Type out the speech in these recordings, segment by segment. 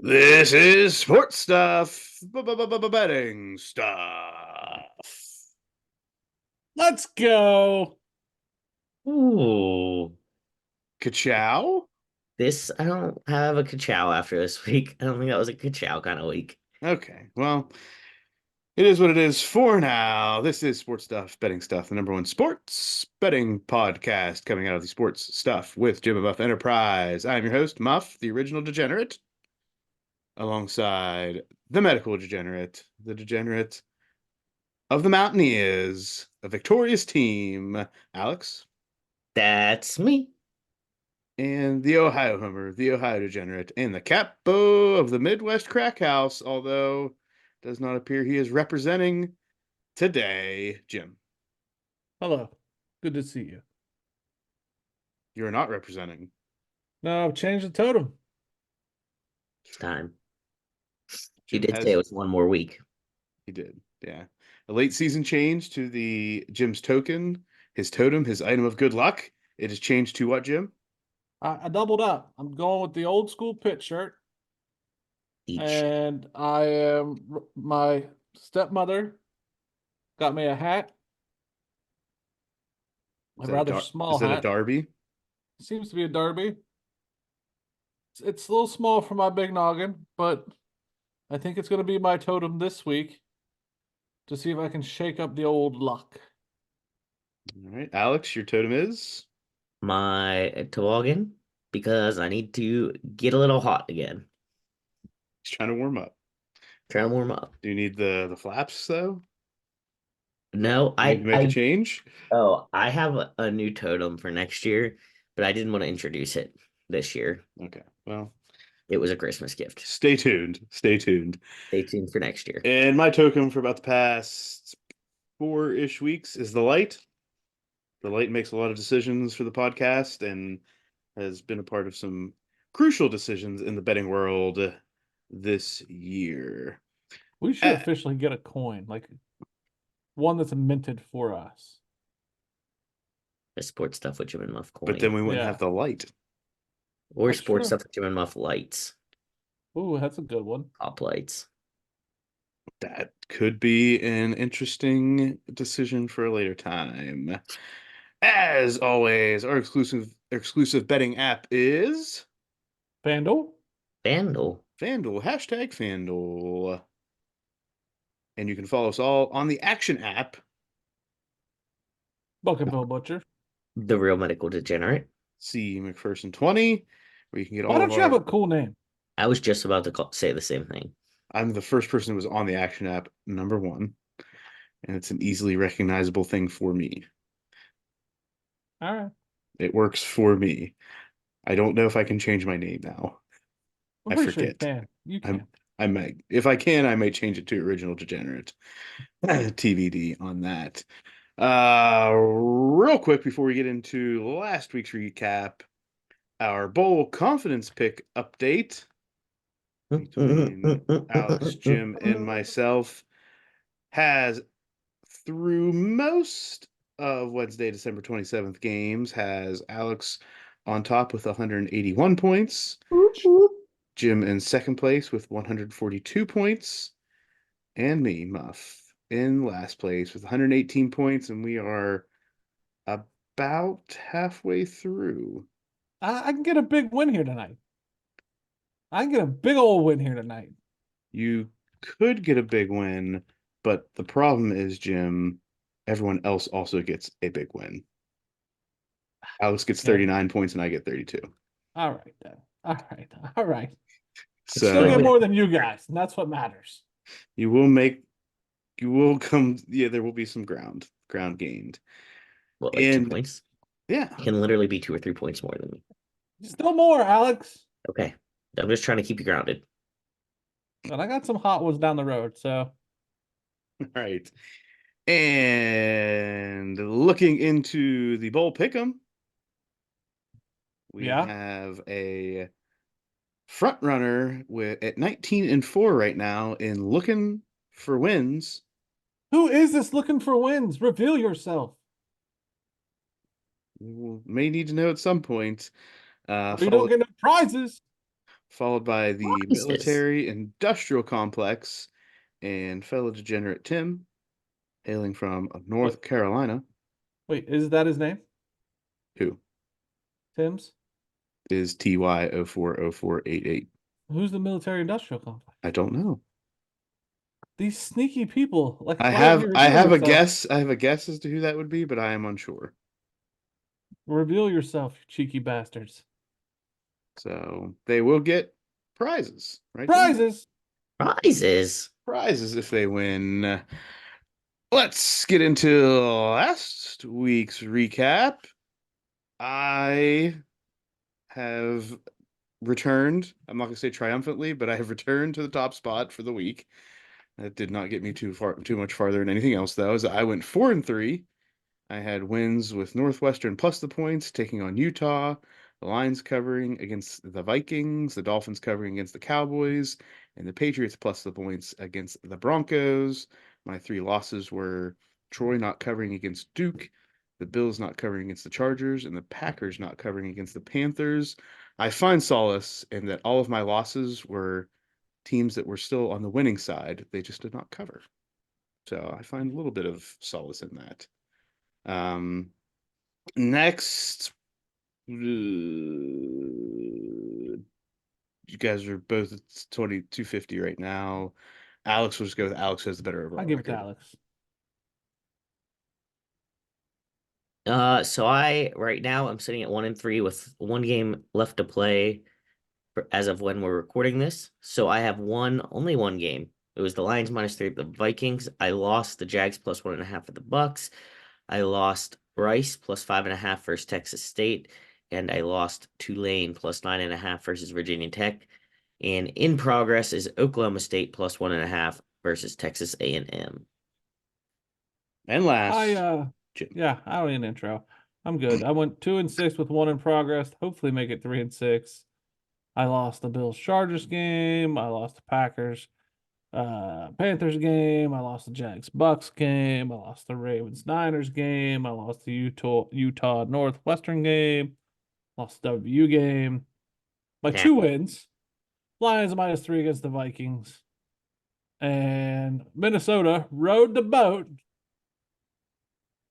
This is sports stuff, betting stuff. Let's go. Ooh, Ka-chow? I don't have a ka after this week. I don't think that was a ka kind of week. Okay, well, it is what it is for now. This is sports stuff, betting stuff, the number one sports betting podcast coming out of the sports stuff with Jim and Muff Enterprise. I'm your host, Muff, the original degenerate, alongside the medical degenerate, the degenerate of the Mountaineers, a victorious team, Alex. That's me. And the Ohio Homer, the Ohio Degenerate, and the Capo of the Midwest Crack House, although does not appear he is representing today. Jim, Hello. Good to see you. you're not representing. No, I've changed the totem. It's time. You Jim did say has, it was one more week. he did, yeah. A late season change to the Jim's token, his totem, his item of good luck. It has changed to what, Jim? I doubled up. I'm going with the old school pit shirt, Each. and my stepmother got me a hat, a rather Is small that a hat. derby? Seems to be a derby. It's a little small for my big noggin, but I think it's going to be my totem this week to see if I can shake up the old luck. All right, Alex, your totem is My toboggan, because I need to get a little hot again. he's trying to warm up. Trying to warm up. Do you need the flaps though? No, You need to make a change? I have a new totem for next year, but I didn't want to introduce it this year. Okay. Well, It was a Christmas gift. stay tuned. Stay tuned. Stay tuned for next year. And my token for about the past 4-ish weeks is the light. The light makes a lot of decisions for the podcast and has been a part of some crucial decisions in the betting world this year. We should officially get a coin, like one that's minted for us. The sports stuff with Jim and Muff coin. But then we wouldn't Yeah. have the light. Or That's sports true. stuff with Jim and Muff lights. Ooh, that's a good one. Top lights. That could be an interesting decision for a later time. As always, our exclusive betting app is FanDuel? FanDuel. FanDuel, hashtag FanDuel. And you can follow us all on the Action app. Bucketville Butcher. The Real Medical Degenerate. See McPherson 20, where you can get Why all don't of you have our. a cool name? I was just about to say the same thing. I'm the first person who was on the Action app, number one. And it's an easily recognizable thing for me. All right. It works for me. I don't know if I can change my name now. I'm I pretty sure you forget. can. You can. I might, if I can, I may change it to Original Degenerate. TVD on that. Real quick before we get into last week's recap, our bowl confidence pick update between Alex, Jim, and myself has, through most of Wednesday, December 27th games, has Alex on top with 181 points. Jim in second place with 142 points, and me, Muff, in last place with 118 points, and we are about halfway through. I can get a big win here tonight. I can get a big old win here tonight. You could get a big win, but the problem is, Jim, everyone else also gets a big win. Alex gets 39 points and I get 32. All right, then. All right. All right. So Still get more than you guys, and that's what matters. you will come, yeah, there will be some ground gained. What, like 2 points? Yeah. You can literally be 2 or 3 points more than me. Still more, Alex. Okay. I'm just trying to keep you grounded. But I got some hot ones down the road, so. All right. And looking into the bowl pick'em, we have a front runner at 19-4 right now in looking for wins. Who is this looking for wins? Reveal yourself. We may need to know at some point. You don't get no prizes. followed by the What is this? military industrial complex and fellow degenerate Tim, hailing from North Carolina. Wait, is that his name? Who Tim's? is TY040488? Who's the military industrial complex? I don't know. These sneaky people. Like, I why don't have you I reveal have a yourself? guess. I have a guess as to who that would be, but I am unsure. Reveal yourself, you cheeky bastards. So they will get prizes, right? Jim? Prizes! Prizes. Prizes if they win. Let's get into last week's recap. I have returned. I'm not going to say triumphantly, but I have returned to the top spot for the week. That did not get me too much farther than anything else, though. As I went 4-3. I had wins with Northwestern plus the points, taking on Utah, the Lions covering against the Vikings, the Dolphins covering against the Cowboys, and the Patriots plus the points against the Broncos. My 3 losses were Troy not covering against Duke, the Bills not covering against the Chargers, and the Packers not covering against the Panthers. I find solace in that all of my losses were teams that were still on the winning side. They just did not cover. So I find a little bit of solace in that. Next, you guys are both at 2250 right now. Alex will just go with Alex, who has the better overall I'll give it to record. Alex. So I right now I'm sitting at 1-3 with one game left to play as of when we're recording this. So I have only one game. It was the Lions -3 at the Vikings. I lost the Jags plus 1.5 at the Bucks. I lost Rice plus 5.5 versus Texas State, and I lost Tulane plus 9.5 versus Virginia Tech. And in progress is Oklahoma State plus 1.5 versus Texas A&M. And last, Jim. Yeah, I don't need an intro. I'm good. I went 2-6 with 1 in progress. Hopefully make it 3-6. I lost the Bills Chargers game. I lost the Packers Panthers game. I lost the Jags Bucks game. I lost the Ravens Niners game. I lost the Utah Northwestern game. Lost the W game. My 2 wins. Lions -3 against the Vikings. And Minnesota rode the boat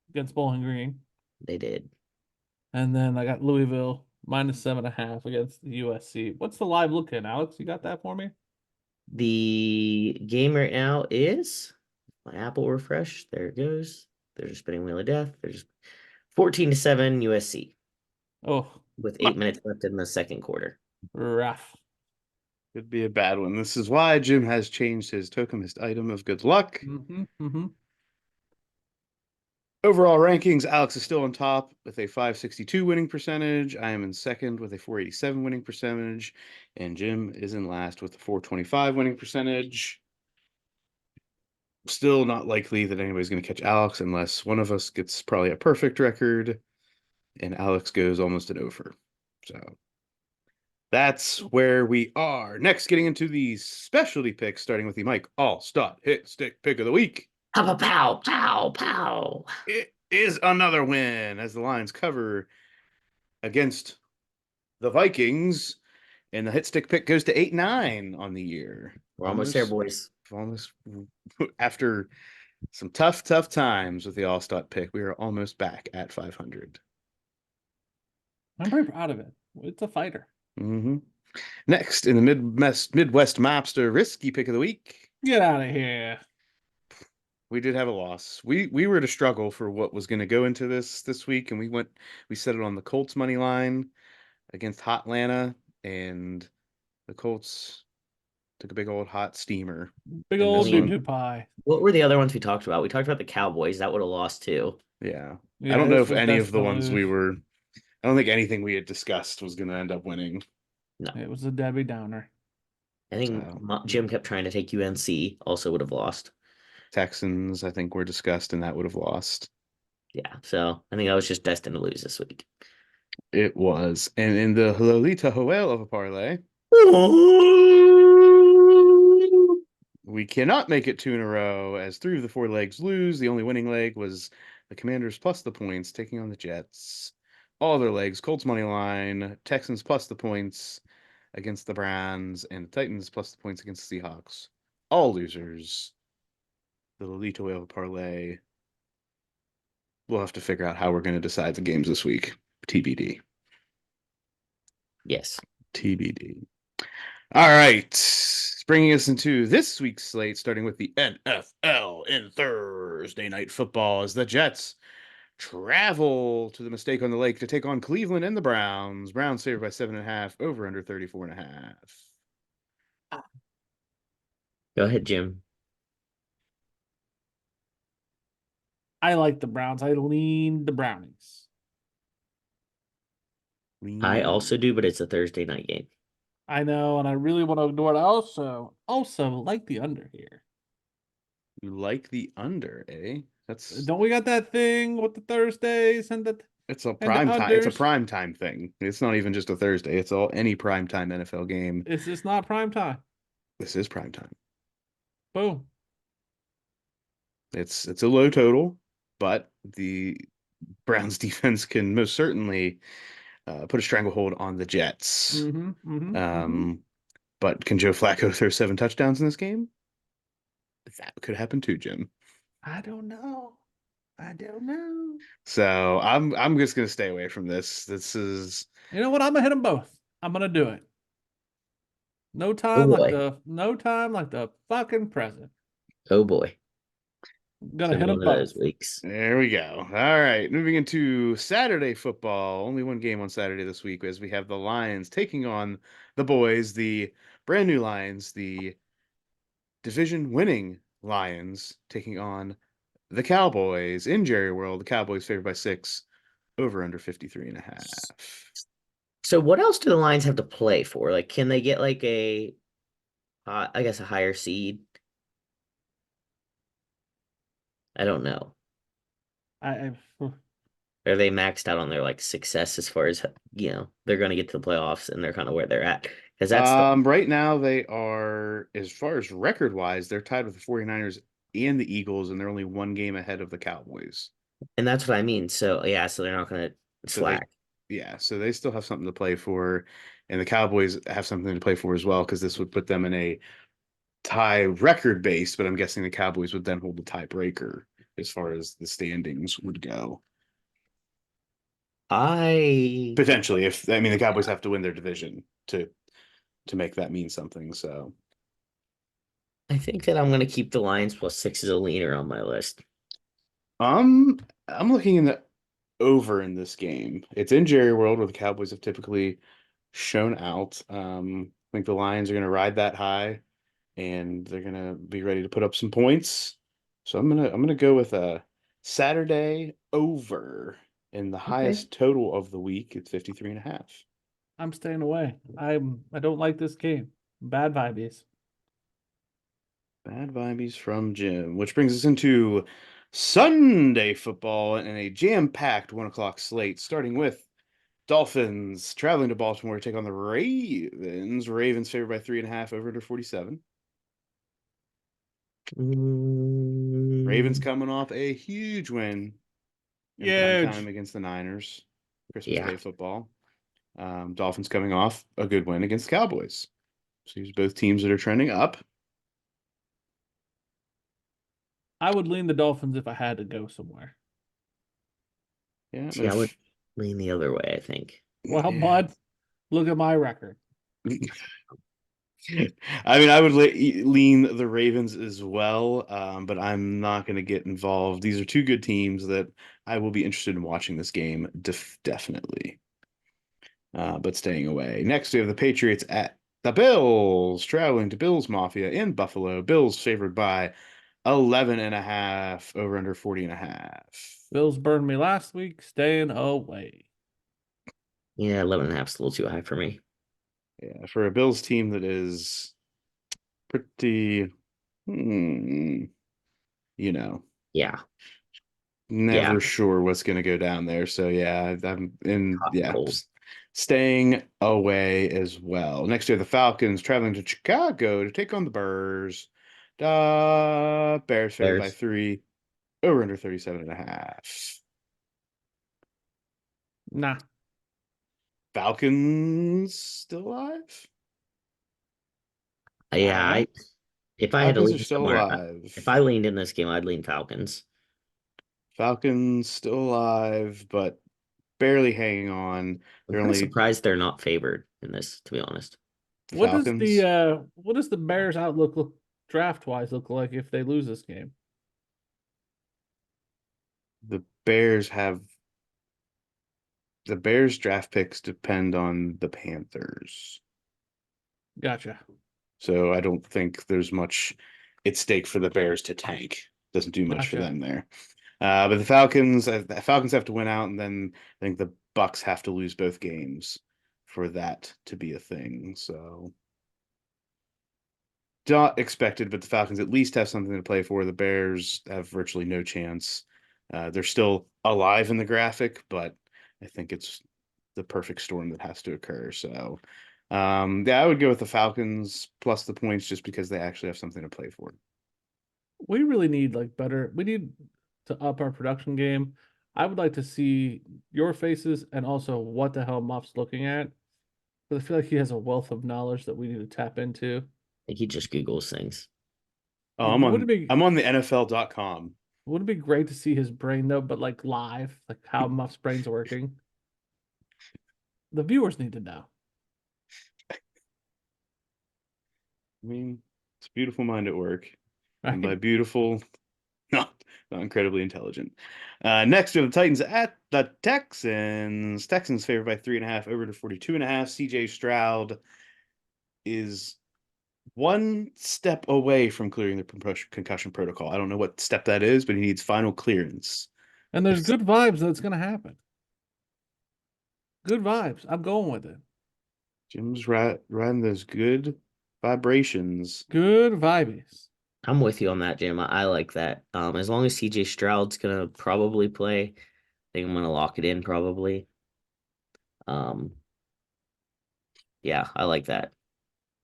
against Bowling Green. They did. And then I got Louisville -7.5 against the USC. What's the live look in, Alex? You got that for me? The game right now is my Apple refresh. There it goes. There's a spinning wheel of death. There's 14-7 USC Oh, with 8 minutes left in the second quarter. rough. Could be a bad one. This is why Jim has changed his tokenist item of good luck. Overall rankings, Alex is still on top with a 562 winning percentage. I am in second with a 487 winning percentage. And Jim is in last with a 425 winning percentage. Still not likely that anybody's going to catch Alex unless one of us gets probably a perfect record and Alex goes almost an over. So that's where we are. Next, getting into the specialty picks, starting with the Mike All-Star Hit Stick Pick of the Week. Pow, pow, pow, pow. It is another win as the Lions cover against the Vikings. And the hit stick pick goes to 8-9 on the year. We're almost there, boys. Almost after some tough times with the All-Star pick, we are almost back at 500. I'm very proud of it. It's a fighter. Next, in the Midwest Mapster Risky Pick of the Week. Get out of here. We did have a loss. We were to struggle for what was going to go into this week, and we set it on the Colts money line against Hot Atlanta, and the Colts took a big old hot steamer. Big old doo-doo pie. What were the other ones we talked about? We talked about the Cowboys. That would have lost too. Yeah. I don't know if any of the ones lose. I don't think anything we had discussed was going to end up winning. No. It was a Debbie Downer. I think Jim kept trying to take UNC, also would have lost. Texans, I think, were discussed, and that would have lost. Yeah, so I think I was just destined to lose this week. It was. And in the Lolita Hoel of a parlay, we cannot make it 2 in a row as 3 of the 4 legs lose. The only winning leg was the Commanders plus the points taking on the Jets. All other legs, Colts money line, Texans plus the points, against the Browns, and the Titans plus the points against the Seahawks. All losers. The Lolita Whale parlay. We'll have to figure out how we're going to decide the games this week. TBD. Yes. TBD. All right. Bringing us into this week's slate, starting with the NFL in Thursday Night Football, as the Jets travel to the Mistake on the Lake to take on Cleveland and the Browns. Browns favored by 7.5, over under 34.5. Go ahead, Jim. I like the Browns. I lean the Brownies. I also do, but it's a Thursday night game. I know, and I really want to ignore it. I also like the under here. You like the under, eh? Don't we got that thing with the Thursdays and the It's a and the prime time. It's a unders? prime time thing. It's not even just a Thursday. It's any prime time NFL game. It's not prime time. This is prime time. Boom. It's a low total, but the Browns defense can most certainly put a stranglehold on the Jets. But can Joe Flacco throw 7 touchdowns in this game? That could happen too, Jim. I don't know. So I'm just gonna stay away from this. This is You know what? I'm gonna hit them both. I'm gonna do it. Oh boy. No time like the fucking present. Oh boy. I'm It's gonna gonna hit be them one of those both. weeks. there we go. All right, moving into Saturday football. Only one game on Saturday this week, as we have the Lions taking on the boys, the brand new Lions, the division winning Lions taking on the Cowboys in Jerry World. The Cowboys favored by 6, over under 53.5. So what else do the Lions have to play for? Like, can they get like I guess a higher seed? I don't know. I Are they maxed out on their like success as far as they're going to get to the playoffs and they're kind of where they're at? Because that's Right now they are, as far as record wise, they're tied with the 49ers and the Eagles, and they're only one game ahead of the Cowboys. and that's what I mean. So yeah, so they're not going to So they, slack. yeah, so they still have something to play for, and the Cowboys have something to play for as well, because this would put them in a tie record base, but I'm guessing the Cowboys would then hold the tiebreaker as far as the standings would go. I Potentially, the Cowboys have to win their division to make that mean something. So I think that I'm going to keep the Lions plus 6 as a leaner on my list. I'm looking in the over in this game. It's in Jerry World, where the Cowboys have typically shown out. I think the Lions are going to ride that high, and they're going to be ready to put up some points. So I'm gonna go with a Saturday over in the highest total of the week. It's 53.5. I'm staying away. I don't like this game. Bad vibes. Bad vibes from Jim, which brings us into Sunday football and a jam-packed 1 o'clock slate, starting with Dolphins traveling to Baltimore to take on the Ravens. Ravens favored by 3.5, over under 47. Ravens coming off a huge win in prime time against the Niners. Christmas Yeah. Day football. Dolphins coming off a good win against the Cowboys. So these are both teams that are trending up. I would lean the Dolphins if I had to go somewhere. Yeah, See, I would lean the other way, I think. Well, bud, look at my record. I would lean the Ravens as well, but I'm not going to get involved. These are two good teams that I will be interested in watching this game, definitely. But staying away. Next, we have the Patriots at the Bills, traveling to Bills Mafia in Buffalo. Bills favored by 11.5, over under 40.5. Bills burned me last week. Staying away. Yeah, 11.5 is a little too high for me. Yeah, for a Bills team that is pretty, Yeah. never sure what's going to go down there. So yeah, Cold. staying away as well. Next year, the Falcons traveling to Chicago to take on the Bears. Bears favored by Bears. 3, over under 37.5. Nah. Falcons still alive? Yeah, if I had to Falcons are lean still somewhere, alive. if I leaned in this game, I'd lean Falcons. Falcons still alive, but barely hanging on. I'm They're kind of only surprised they're not favored in this, to be honest. Falcons. What does the Bears outlook look draft wise look like if they lose this game? The Bears have the Bears draft picks depend on the Panthers. Gotcha. So I don't think there's much at stake for the Bears to tank. Doesn't do much for Gotcha. them there. But the Falcons have to win out, and then I think the Bucks have to lose both games for that to be a thing. So not expected, but the Falcons at least have something to play for. The Bears have virtually no chance. They're still alive in the graphic, but I think it's the perfect storm that has to occur. So, yeah, I would go with the Falcons plus the points just because they actually have something to play for. We really need we need to up our production game. I would like to see your faces and also what the hell Muff's looking at. But I feel like he has a wealth of knowledge that we need to tap into. I think he just Googles things. Oh, I'm on the NFL.com. Would it be great to see his brain though, but like live, like how Muff's brain's working? The viewers need to know. I mean, it's a beautiful mind at work. And by Right? beautiful, not incredibly intelligent. Next, we have the Titans at the Texans. Texans favored by 3.5 over to 42.5. CJ Stroud is one step away from clearing the concussion protocol. I don't know what step that is, but he needs final clearance. And there's good vibes that it's gonna happen. Good vibes. I'm going with it. Jim's riding those good vibrations. Good vibes. I'm with you on that, Jim. I like that. As long as CJ Stroud's gonna probably play, I think I'm gonna lock it in probably. Um, yeah, I like that.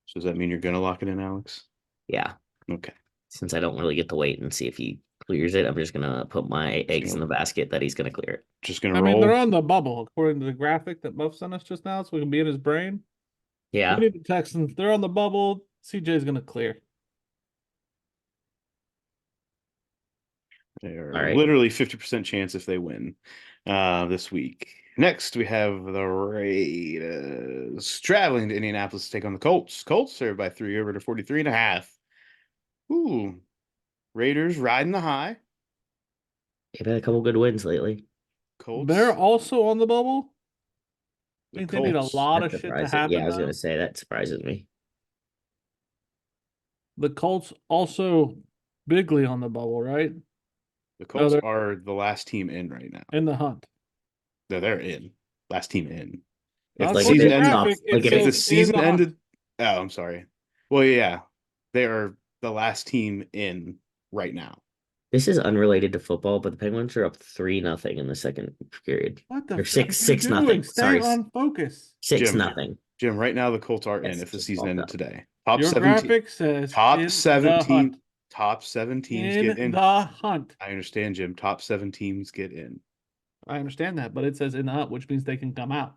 So does that mean you're gonna lock it in, Alex? Yeah, Okay. since I don't really get to wait and see if he clears it, I'm just gonna put my eggs in the basket that he's gonna clear it. Just gonna I mean, they're roll. on the bubble according to the graphic that Muff sent us just now, so we can be in his brain. Yeah, We need the Texans. They're on the bubble. CJ's gonna clear. They are all right. literally 50% chance if they win this week. Next, we have the Raiders traveling to Indianapolis to take on the Colts. Colts served by 3 over to 43.5. Ooh, Raiders riding the high. They've had a couple good wins lately. Colts. They're also on the bubble. I The think they need a Colts. lot of That shit to surprises. Yeah, happen I was though. gonna say that surprises me. The Colts also bigly on the bubble, right? The No, Colts they're are the last team in right now. in the hunt. No, they're in. Last team in. If Not the Like if according to season the it ended, stops, graphic, it like if the says in season the hunt. ended, oh, I'm sorry. Well, yeah, they are the last team in right now. this is unrelated to football, but the Penguins are up 3-0 in the second period. What the Or fuck six are you six doing? nothing. Stay Sorry, on focus. six Jim, nothing. Jim, right now the Colts are in Yes, if the just season bumped ended up. today. Top Your 17. graphic says Top in the 17. hunt. Top 7 teams get In in. the hunt. I understand, Jim. Top 7 teams get in. I understand that, but it says in the hunt, which means they can come out.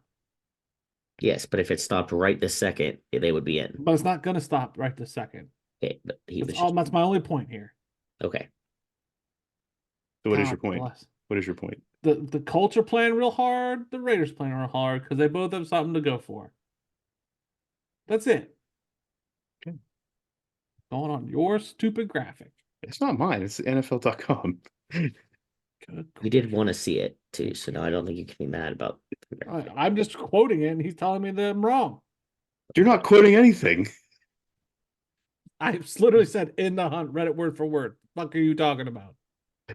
Yes, but if it stopped right this second, they would be in. But it's not gonna stop right this second. Okay, but he was That's my only point here. okay. So what is God your point? bless. What is your point? The Colts are playing real hard. The Raiders playing real hard because they both have something to go for. That's it. Okay. Going on your stupid graphic. It's not mine. It's NFL.com. We did want to see it too, so now I don't think you can be mad about the graphic. I'm just quoting it, and he's telling me that I'm wrong. You're not quoting anything. I literally said in the hunt, read it word for word. Fuck are you talking about?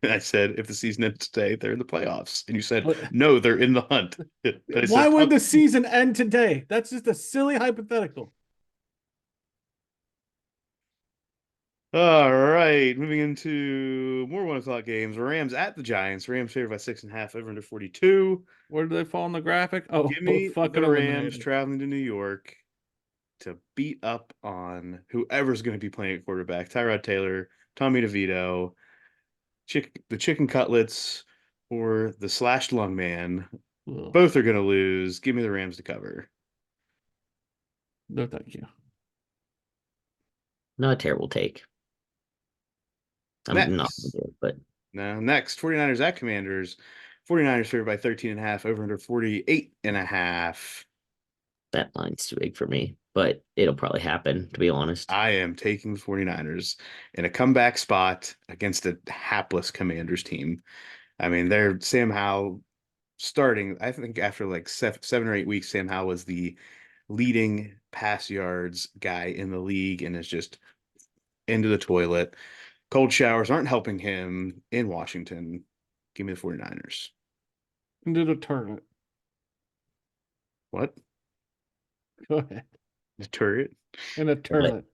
And I said, if the season ends today, they're in the playoffs. And you said, But- no, they're in the hunt. And I Why said, would the season end today? That's just a silly hypothetical. All right, moving into more 1 o'clock games. Rams at the Giants. Rams favored by 6.5 over under 42. Where do they fall in the graphic? Oh, Give me fucking the Rams eliminated. traveling to New York to beat up on whoever's going to be playing at quarterback. Tyrod Taylor, Tommy DeVito, the chicken cutlets, or the slashed lung man. Ugh. Both are going to lose. Give me the Rams to cover. No, thank you. Not a terrible take. I'm not gonna Next. do it, but Now, next, 49ers at Commanders. 49ers favored by 13.5, over under 48.5. that line's too big for me. But it'll probably happen, to be honest. I am taking the 49ers in a comeback spot against a hapless Commanders team. I mean, they're Sam Howell starting, I think after like 7 or 8 weeks, Sam Howell was the leading pass yards guy in the league and is just into the toilet. Cold showers aren't helping him in Washington. Give me the 49ers. Into the turret. What? Go ahead. The turret? In a turret.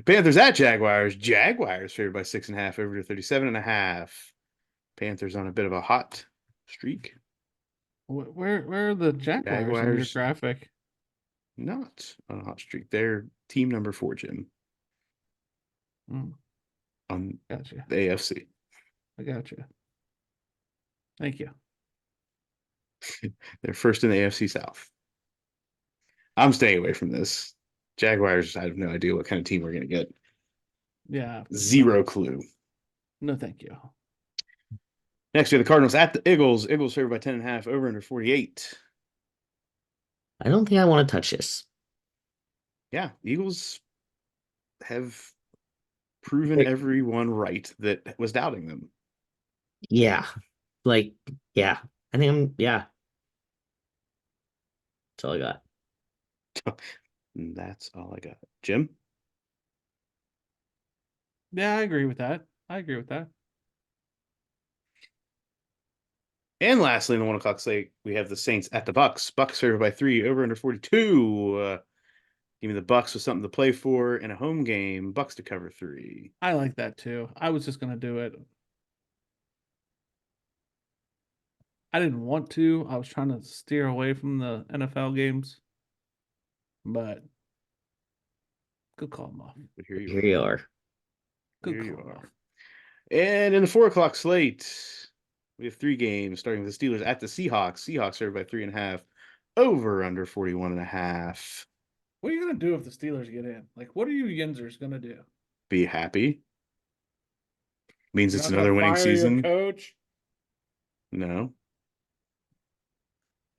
Panthers at Jaguars. Jaguars favored by 6.5 over to 37.5. Panthers on a bit of a hot streak. Where are the Jaguars in your Jaguars graphic? not on a hot streak. They're team number 4, Jim, Mm, on gotcha. the AFC. I gotcha. Thank you. They're first in the AFC South. I'm staying away from this. Jaguars, I have no idea what kind of team we're going to get. Yeah. Zero clue. No, thank you. Next, we have the Cardinals at the Eagles. Eagles favored by 10.5, over under 48. I don't think I want to touch this. Yeah, Eagles have proven everyone right that was doubting them. Yeah. Like, yeah. I think yeah. That's all I got. And that's all I got. Jim? Yeah, I agree with that. I agree with that. And lastly, in the 1 o'clock slate, we have the Saints at the Bucks. Bucks favored by 3, over under 42. Give me the Bucks with something to play for in a home game. Bucks to cover 3. I like that too. I was just gonna do it. I didn't want to. I was trying to steer away from the NFL games. But good call, Muff. But here you Here are. you are. Good Here you call, are. Muff. And in the 4 o'clock slate, we have 3 games, starting with the Steelers at the Seahawks. Seahawks favored by 3.5, over under 41.5. What are you gonna do if the Steelers get in? Like, what are you Yinzers gonna do? Be happy. Means You're it's not gonna another winning fire your season. coach? No.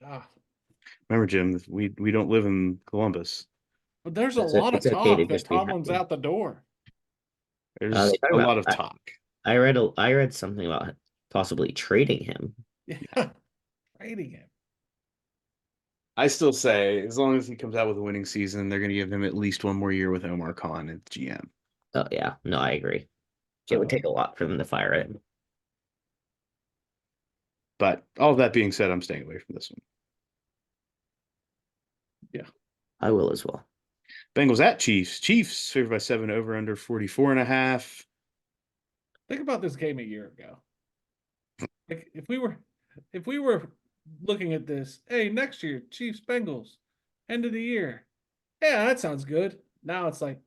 Ah, Remember, Jim, we don't live in Columbus. but there's a It's lot of it's okay to talk that just be Tomlin's happy. out the door. There's They talk a about- lot of talk. I read something about possibly trading him. Yeah, trading him. I still say, as long as he comes out with a winning season, they're going to give him at least one more year with Omar Khan at GM. Oh yeah, no, I agree. So, It would take a lot for them to fire it. but all that being said, I'm staying away from this one. I will as well. Bengals at Chiefs. Chiefs favored by 7, over under 44.5. Think about this game a year ago. Like, if we were looking at this, hey, next year, Chiefs Bengals, end of the year. Yeah, that sounds good. Now it's like,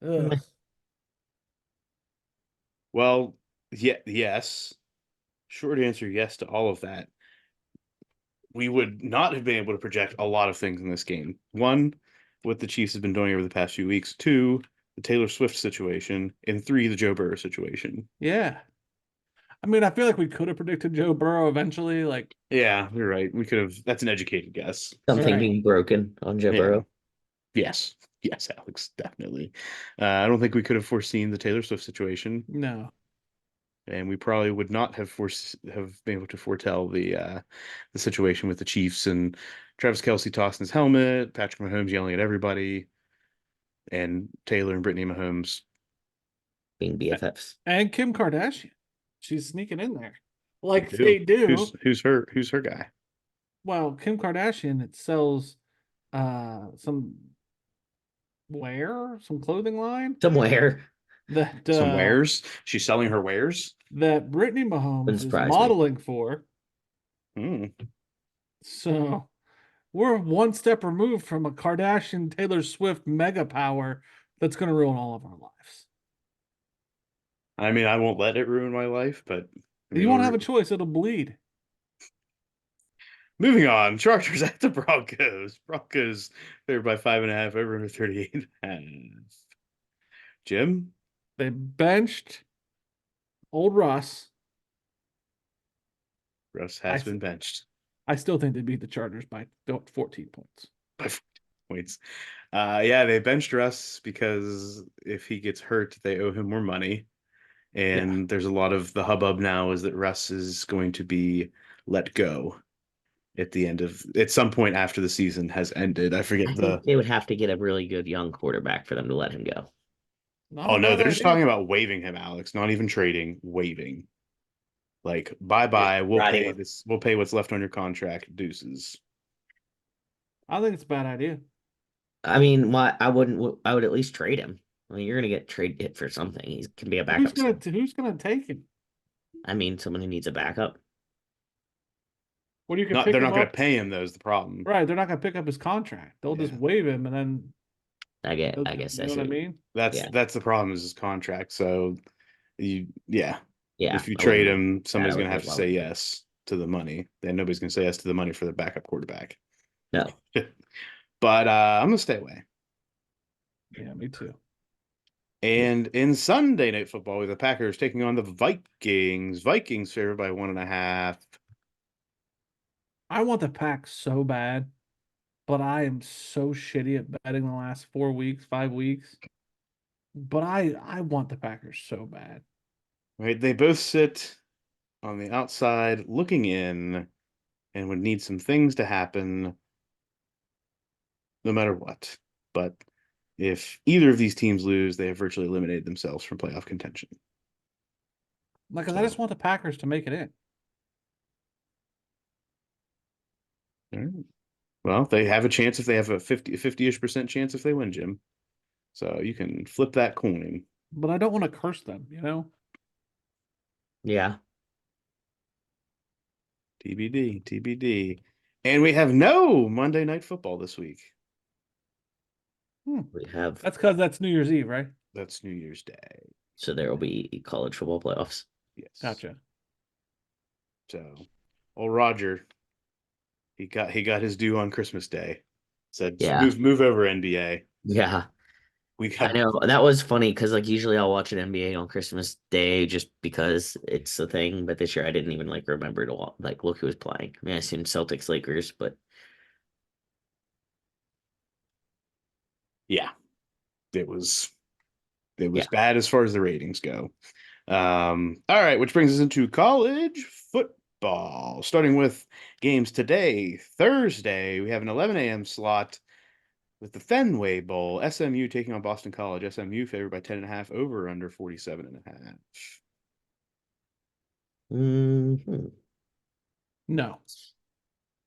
ugh. Well, yeah, yes. Short answer, yes to all of that. We would not have been able to project a lot of things in this game. 1, what the Chiefs have been doing over the past few weeks. 2, the Taylor Swift situation. And 3, the Joe Burrow situation. Yeah. I mean, I feel like we could have predicted Joe Burrow eventually. Like, Yeah, you're right. We could have. That's an educated guess. Something Right. being broken on Joe Yeah. Burrow. Yes. Yes, Alex, definitely. I don't think we could have foreseen the Taylor Swift situation, no. and we probably would not have been able to foretell the situation with the Chiefs and Travis Kelce tossing his helmet, Patrick Mahomes yelling at everybody, and Taylor and Brittany Mahomes. Being BFFs. And Kim Kardashian. She's sneaking in there. Like Who? they do. Who's her guy? Well, Kim Kardashian, it sells some clothing line Somewhere. that Some wares. She's selling her wares. that Brittany Mahomes Wouldn't is surprise me. modeling for. Hmm. So we're one step removed from a Kardashian Taylor Swift mega power that's going to ruin all of our lives. I mean, I won't let it ruin my life, but I mean, You won't have a choice; it'll bleed. Moving on, Chargers at the Broncos. Broncos favored by 5.5 over under 38.5. Jim? They benched old Russ. Russ has been benched I still think they beat the Chargers by 14 points. by 14 points. Yeah, they benched Russ because if he gets hurt, they owe him more money. And there's a lot of the hubbub now is that Russ is going to be let go at some point after the season has ended. I forget I think they would have to get a really good young quarterback for them to let him go. Not Oh a no, bad they're just idea. talking about waiving him, Alex. Not even trading, waiving. Like, bye-bye. We'll riding pay with- this. We'll pay what's left on your contract. Deuces. I think it's a bad idea. I mean, why I wouldn't. I would at least trade him. I mean, you're gonna get trade hit for something. He can be a backup. Who's gonna take him? I mean, someone who needs a backup. What do you can Not pick they're him not going to up? pay him though is the problem. Right, they're not gonna pick up his contract. They'll just Yeah. waive him and then I guess you that's know what I it. mean? Yeah. That's the problem is his contract. So yeah. Yeah. If you I trade wouldn't- him, that somebody's I going would to have do to well. say yes to the money. Then nobody's going to say yes to the money for the backup quarterback. No. But I'm going to stay away. Yeah, me too. And in Sunday Night Football, with the Packers taking on the Vikings. Vikings favored by 1.5. I want the pack so bad, but I am so shitty at betting the last 4 weeks, 5 weeks. But I want the Packers so bad. Right? They both sit on the outside looking in and would need some things to happen no matter what. But if either of these teams lose, they have virtually eliminated themselves from playoff contention. Like, 'cause I just want the Packers to make it in. All right. Well, they have a chance if they have a 50-ish% chance if they win, Jim. So you can flip that coin. But I don't want to curse them, you know? Yeah. TBD, TBD. And we have no Monday Night Football this week. We have That's because that's New Year's Eve, right? That's New Year's Day. so there will be college football playoffs. Yes. Gotcha. So, old Roger, he got his due on Christmas Day. Said, Yeah. move over NBA. Yeah. We I got know that was funny because like usually I'll watch an NBA on Christmas Day just because it's a thing, but this year I didn't even like remember to like look who was playing. I mean, I assumed Celtics Lakers, but yeah, it was Yeah. bad as far as the ratings go. All right, which brings us into college football. Starting with games today, Thursday, we have an 11 a.m. slot with the Fenway Bowl. SMU taking on Boston College. SMU favored by 10.5 over under 47.5. Mhm. No.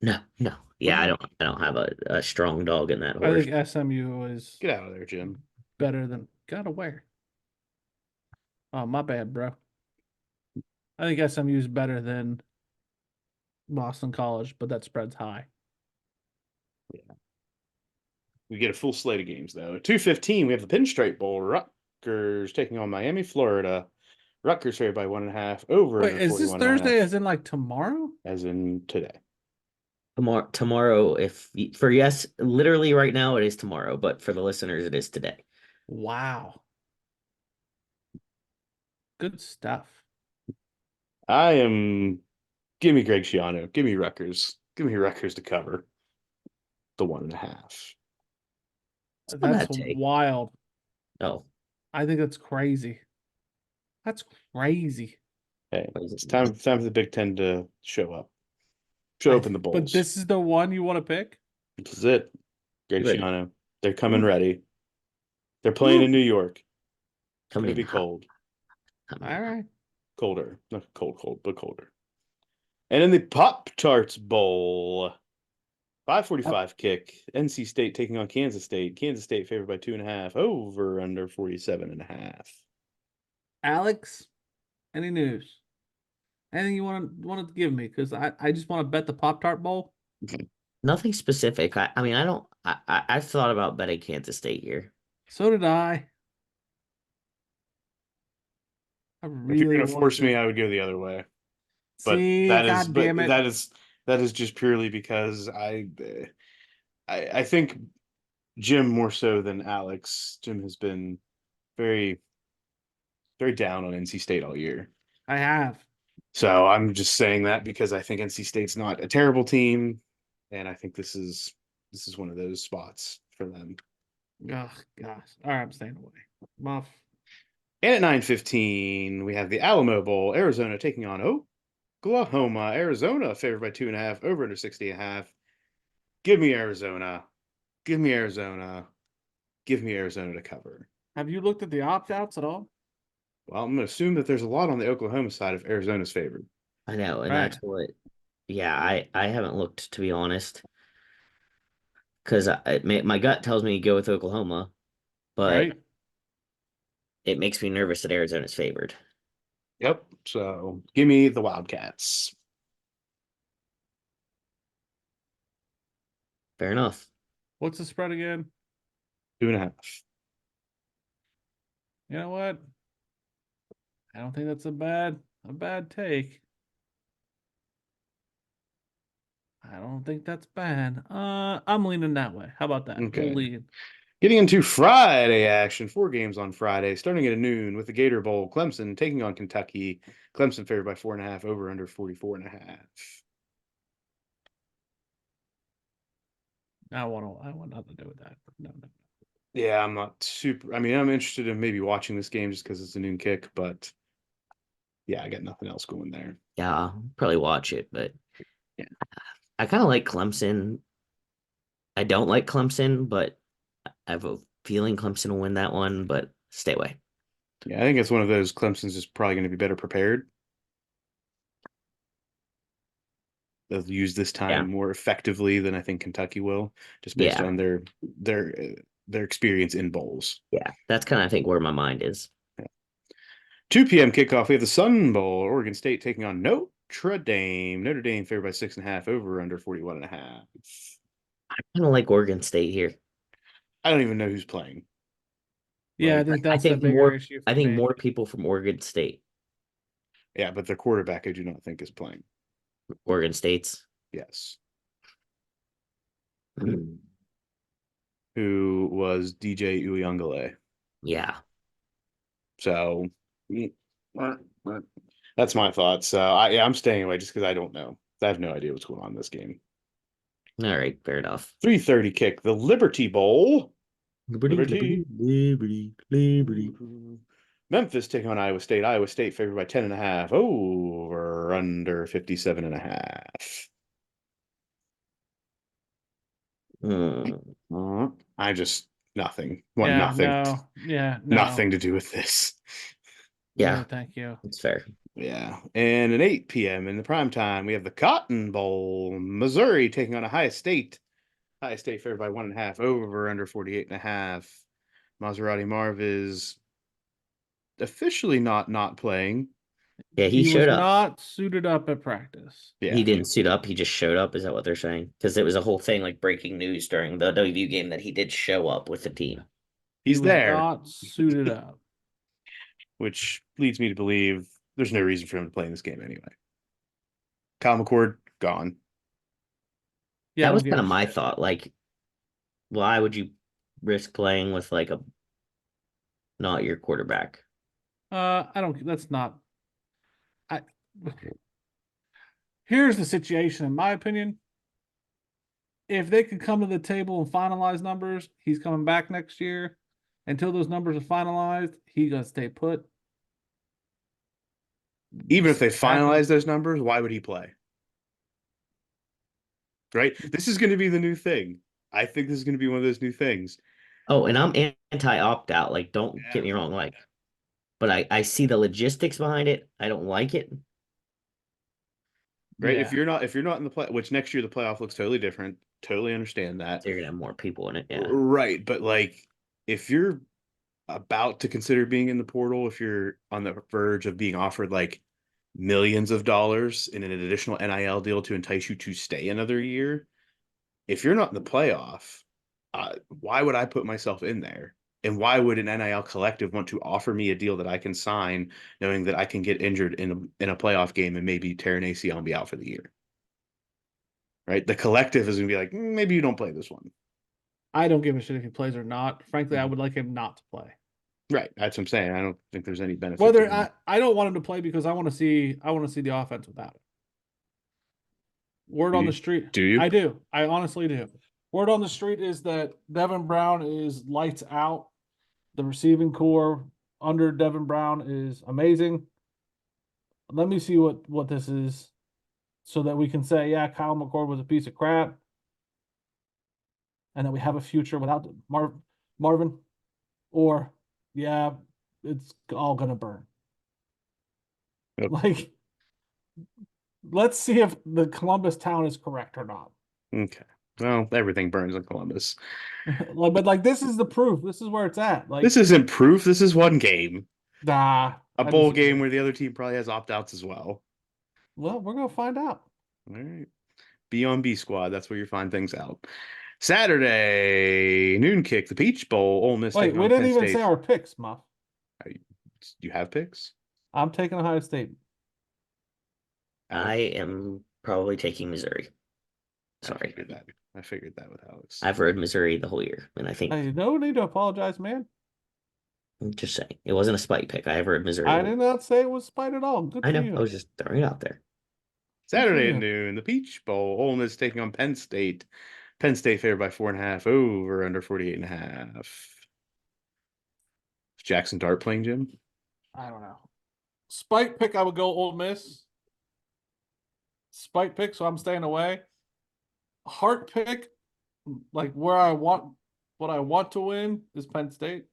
No. Yeah, I don't have a strong dog in that I horse. think SMU is Get out of there, Jim. better than gotta wear. Oh, my bad, bro. I think SMU is better than Boston College, but that spread's high. We get a full slate of games, though. At 2:15, we have the Pinstripe Bowl. Rutgers taking on Miami, Florida. Rutgers favored by 1.5 over Wait, under is this 41.5, Thursday as in like tomorrow? as in today. Tomorrow, for yes, literally right now it is tomorrow, but for the listeners it is today. Wow. Good stuff. Give me Greg Schiano. Give me Rutgers. Give me Rutgers to cover the 1.5. It's not a That's bad take. wild. Oh, I think that's crazy. That's crazy. Hey, what is it's it? time for the Big Ten to show up. Show up in the But bowls. this is the one you want to pick? This is it. Greg Good. Schiano. They're coming Ooh. ready. They're playing Ooh. in New York. It's Coming gonna be in hot. cold. Coming in All hot. right. Colder. Not cold, but colder. And in the Pop-Tarts Bowl, 5:45 kick. NC State taking on Kansas State. Kansas State favored by 2.5 over under 47.5. Alex, any news? Anything you want to give me? Because I just want to bet the Pop Tart Bowl. Nothing specific. I mean, I don't. I've thought about betting Kansas State here. So did I. I If you're really gonna want force me, to. I would go the other way. But See, God damn it. that is That is just purely because I think Jim more so than Alex. Jim has been very very down on NC State all year. I have. So I'm just saying that because I think NC State's not a terrible team, and I think this is one of those spots for them. Oh gosh. All right, I'm staying away. Muff. And at 9:15, we have the Alamo Bowl, Arizona taking on Oklahoma. Arizona favored by 2.5, over under 60.5. Give me Arizona. Give me Arizona. Give me Arizona to cover. Have you looked at the opt-outs at all? Well, I'm going to assume that there's a lot on the Oklahoma side if Arizona's favored. I know, and Right. that's what. Yeah, I haven't looked, to be honest, because my gut tells me to go with Oklahoma, but Right. it makes me nervous that Arizona's favored. Yep. So give me the Wildcats. Fair enough. What's the spread again? 2.5. You know what? I don't think that's a bad take. I don't think that's bad. I'm leaning that way. How about that? Okay. We'll lean. Getting into Friday action, 4 games on Friday, starting at noon with the Gator Bowl. Clemson taking on Kentucky. Clemson favored by 4.5, over under 44.5. I want nothing to do with that. No. Yeah, I'm not super. I mean, I'm interested in maybe watching this game just because it's a noon kick, but yeah, I got nothing else going there. Yeah, I'll probably watch it, but Yeah. I kind of like Clemson. I don't like Clemson, but I have a feeling Clemson will win that one, but stay away. Yeah, I think it's one of those Clemson's is probably going to be better prepared. They'll use this Yeah. time more effectively than I think Kentucky will, just based Yeah. on their experience in bowls. Yeah. That's kind of, I think, where my mind is. 2 p.m. kickoff. We have the Sun Bowl. Oregon State taking on Notre Dame. Notre Dame favored by 6.5, over under 41.5. I kind of like Oregon State here. I don't even know who's playing. Yeah, I Like, think I that's a think bigger more. issue I for think me. more people from Oregon State. yeah, but their quarterback I do not think is playing. Oregon State's. Yes. Mm. Who was DJ Uyunglele. Yeah. So that's my thoughts. So I'm staying away just because I don't know. I have no idea what's going on in this game. All right. Fair enough. 3:30 kick, the Liberty Bowl. Liberty. Memphis taking on Iowa State. Iowa State favored by 10.5, over under 57.5. I just nothing. Want Yeah, nothing. no. Yeah, no. Nothing to do with this. Yeah. No, thank you. It's fair. Yeah. And at 8 p.m. in the prime time, we have the Cotton Bowl. Missouri taking on Ohio State. Ohio State favored by 1.5, over under 48.5. Maserati Marv is officially not playing. Yeah, he was showed up. not suited up at practice. Yeah. He didn't suit up. He just showed up. Is that what they're saying? Because it was a whole thing like breaking news during the WVU game that he did show up with the team. He's He was there, not suited up. which leads me to believe there's no reason for him to play in this game anyway. Kyle McCord, gone. Yeah, I That don't was give kind a of my shit. thought. Like, why would you risk playing with like a not your quarterback? I don't. That's not. I. Here's the situation, in my opinion. If they could come to the table and finalize numbers, he's coming back next year. Until those numbers are finalized, he gonna stay put. Even if they Back in- finalize those numbers, why would he play? Right? This is going to be the new thing. I think this is going to be one of those new things. Oh, and I'm anti opt out. Like, don't get me wrong. Like, but I see the logistics behind it. I don't like it. Right? Yeah. If you're not in the play, which next year the playoff looks totally different. Totally understand that. So you're gonna have more people in it. Yeah. Right, but like if you're about to consider being in the portal, if you're on the verge of being offered like millions of dollars in an additional NIL deal to entice you to stay another year, if you're not in the playoff, why would I put myself in there? And why would an NIL collective want to offer me a deal that I can sign, knowing that I can get injured in a playoff game and maybe tear an ACL and be out for the year? right? The collective is going to be like, maybe you don't play this one. I don't give a shit if he plays or not. Frankly, I Mhm. would like him not to play. Right. That's what I'm saying. I don't think there's any benefit to Whether him. I don't want him to play because I want to see the offense without it. Word on the street. Do you? I do. I honestly do. Word on the street is that Devin Brown is lights out. The receiving core under Devin Brown is amazing. Let me see what this is so that we can say, yeah, Kyle McCord was a piece of crap and that we have a future without Marvin, or yeah, it's all gonna burn. Yep. Like, let's see if the Columbus town is correct or not. Okay. Well, everything burns in Columbus. But like, this is the proof. This is where it's at. Like, This isn't proof. This is one game. nah, A I bowl disagree. game where the other team probably has opt-outs as well. Well, we're gonna find out. All right. Be on B Squad. That's where you find things out. Saturday, noon kick, the Peach Bowl. Ole Miss Wait, taking we on didn't Penn even say State. our picks, Muff. You have picks? I'm taking Ohio State. I Alex? am probably taking Missouri. I Sorry. figured that. I figured that with Alex. I've rode Missouri the whole year, and I think Hey, no need to apologize, man. I'm just saying it wasn't a spite pick. I have rode Missouri. I did not say it was spite at all. Good I for know. you. I was just throwing it out there. Saturday at you. noon, the Peach Bowl. Ole Miss taking on Penn State. Penn State favored by 4.5. Over under 48.5. Is Jackson Dart playing, Jim? I don't know. Spite pick, I would go Ole Miss. Spite pick, so I'm staying away. Heart pick, like what I want to win is Penn State.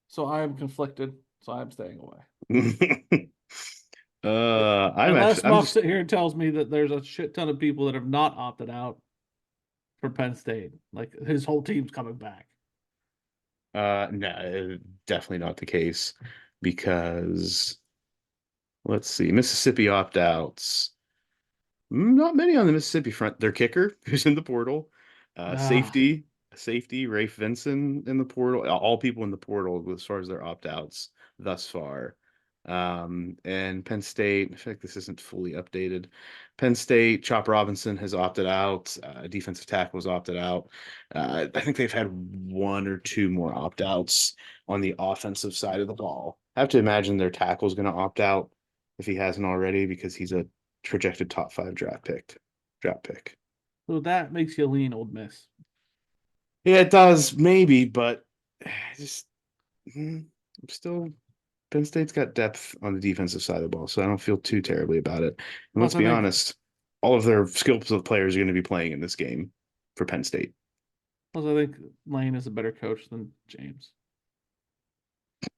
So I am conflicted. So I'm staying away. Unless I'm Muff just sit here and tells me that there's a shit ton of people that have not opted out for Penn State. Like his whole team's coming back. no, definitely not the case because let's see, Mississippi opt-outs. Not many on the Mississippi front. Their kicker, who's in the portal, Ah, safety, Rafe Vincent in the portal. All people in the portal as far as their opt-outs thus far. And Penn State, I feel like this isn't fully updated. Penn State, Chop Robinson has opted out. Defensive tackle has opted out. I think they've had one or two more opt-outs on the offensive side of the ball. I have to imagine their tackle is going to opt out if he hasn't already because he's a projected top 5 draft pick. so that makes you lean Old Miss. Yeah, it does maybe, but just still Penn State's got depth on the defensive side of the ball, so I don't feel too terribly about it. And let's Plus, I be think honest, all of their skillful players are going to be playing in this game for Penn State. plus I think Lane is a better coach than James. Of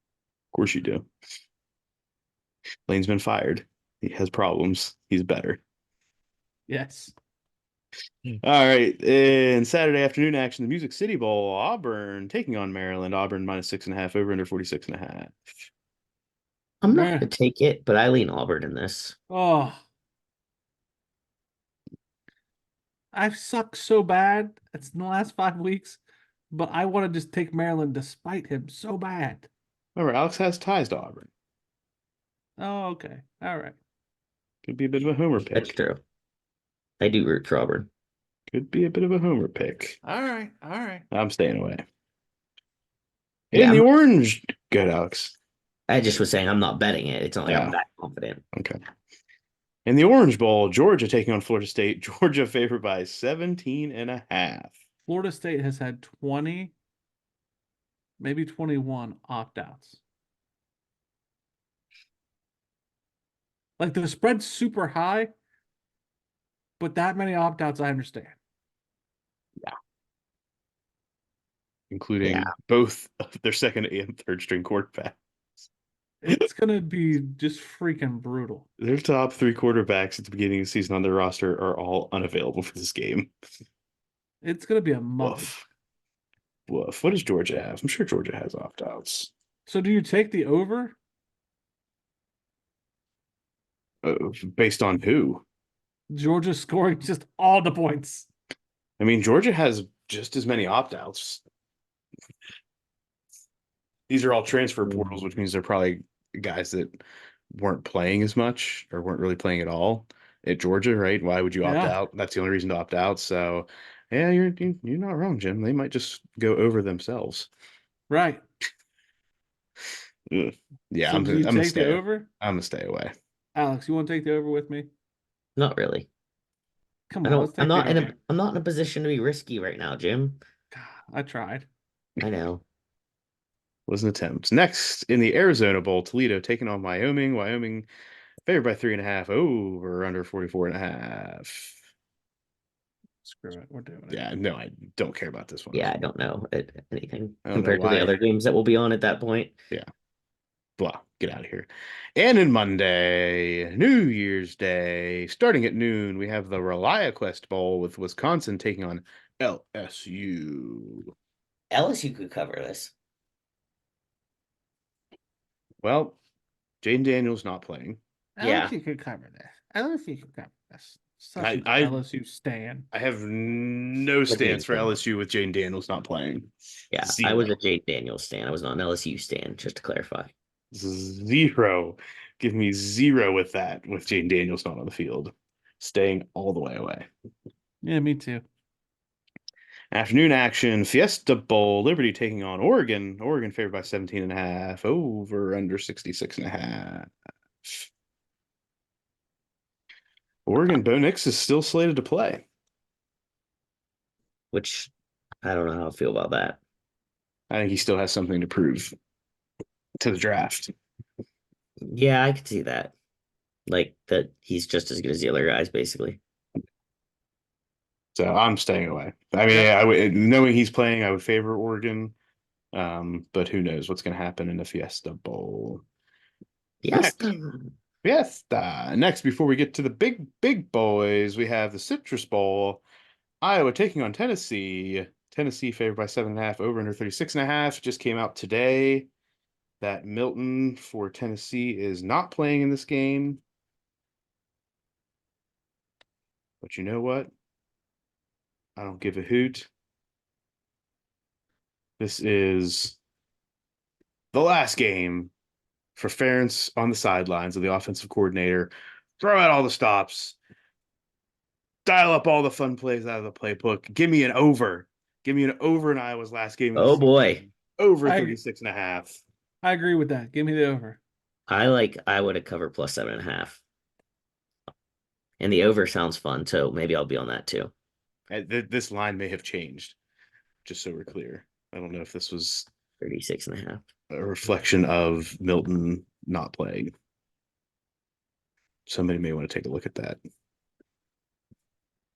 course you do. Lane's been fired. He has problems. He's better. Yes. All right. In Saturday afternoon action, the Music City Bowl, Auburn taking on Maryland. Auburn -6.5, over under 46.5. I'm not Man. gonna take it, but I lean Auburn in this. Oh, I've sucked so bad. It's in the last 5 weeks, but I want to just take Maryland despite him so bad. Remember, Alex has ties to Auburn. Oh, okay. All right. Could be a bit of a homer That's pick. true. I do root for Auburn. Could be a bit of a homer pick. All right. All right. I'm staying away. Yeah, In the orange. Good, Alex. I just was saying I'm not betting it. It's not like Yeah. I'm that confident. Okay. In the Orange Bowl, Georgia taking on Florida State. Georgia favored by 17.5. Florida State has had 20, maybe 21 opt-outs. Like the spread's super high, but that many opt-outs, I understand. Including Yeah. both of their second and third string quarterbacks. It's gonna be just freaking brutal. Their top 3 quarterbacks at the beginning of the season on their roster are all unavailable for this game. It's gonna be a mugging. Woof. Woof. What does Georgia have? I'm sure Georgia has opt-outs. So do you take the over? Based on who? Georgia scoring just all the points. I mean, Georgia has just as many opt-outs. These are all transfer portals, which means they're probably guys that weren't playing as much or weren't really playing at all. at Georgia, right? Why would you opt Yeah. out? That's the only reason to opt out. So, yeah, you're not wrong, Jim. They might just go over themselves. Right. Ugh. Yeah, So I'm do you gonna take the stay. over? I'm gonna stay away. Alex, you want to take the over with me? Not really. Come I on, don't. let's take the over. I'm not in a position to be risky right now, Jim. I tried. I know. Was an attempt. Next in the Arizona Bowl, Toledo taking on Wyoming. Wyoming favored by 3.5, over under 44.5. Screw it. We're doing it. Yeah, no, I don't care about this one. Yeah, I don't know anything I don't know compared to the why. other games that will be on at that point. Yeah, blah, get out of here. And in Monday, New Year's Day, starting at noon, we have the ReliaQuest Bowl with Wisconsin taking on LSU. LSU could cover this. Well, Jaden Daniels not playing. Yeah. LSU could cover this. LSU could cover this. Such I an I LSU stan. I have no But stance Jaden for Daniels. LSU with Jaden Daniels not playing. Yeah, I was a Jake Daniels stan. I was not an LSU stan, just to clarify. Zero. Give me zero with that, with Jaden Daniels not on the field. Staying all the way away. Yeah, me too. Afternoon action, Fiesta Bowl, Liberty taking on Oregon. Oregon favored by 17.5, over under 66.5. Oregon, Bo Nix is still slated to play. Which I don't know how I feel about that. I think he still has something to prove to the draft. Yeah, I could see that. Like that he's just as good as the other guys, basically. So I'm staying away. I mean, Yep. I would, knowing he's playing, I would favor Oregon. But who knows what's going to happen in the Fiesta Bowl. Yes. Fiesta. Next, before we get to the big boys, we have the Citrus Bowl. Iowa taking on Tennessee. Tennessee favored by 7.5, over under 36.5. Just came out today that Milton for Tennessee is not playing in this game. But you know what? I don't give a hoot. This is the last game for Ferentz on the sidelines of the offensive coordinator. Throw out all the stops. Dial up all the fun plays out of the playbook. Give me an over. Give me an over in Iowa's last game of the Oh season. boy. Over I- 36.5. I agree with that. Give me the over. I would have covered plus 7.5. And the over sounds fun, so maybe I'll be on that too. This line may have changed, just so we're clear. I don't know if this was 36.5. a reflection of Milton not playing. Somebody may want to take a look at that.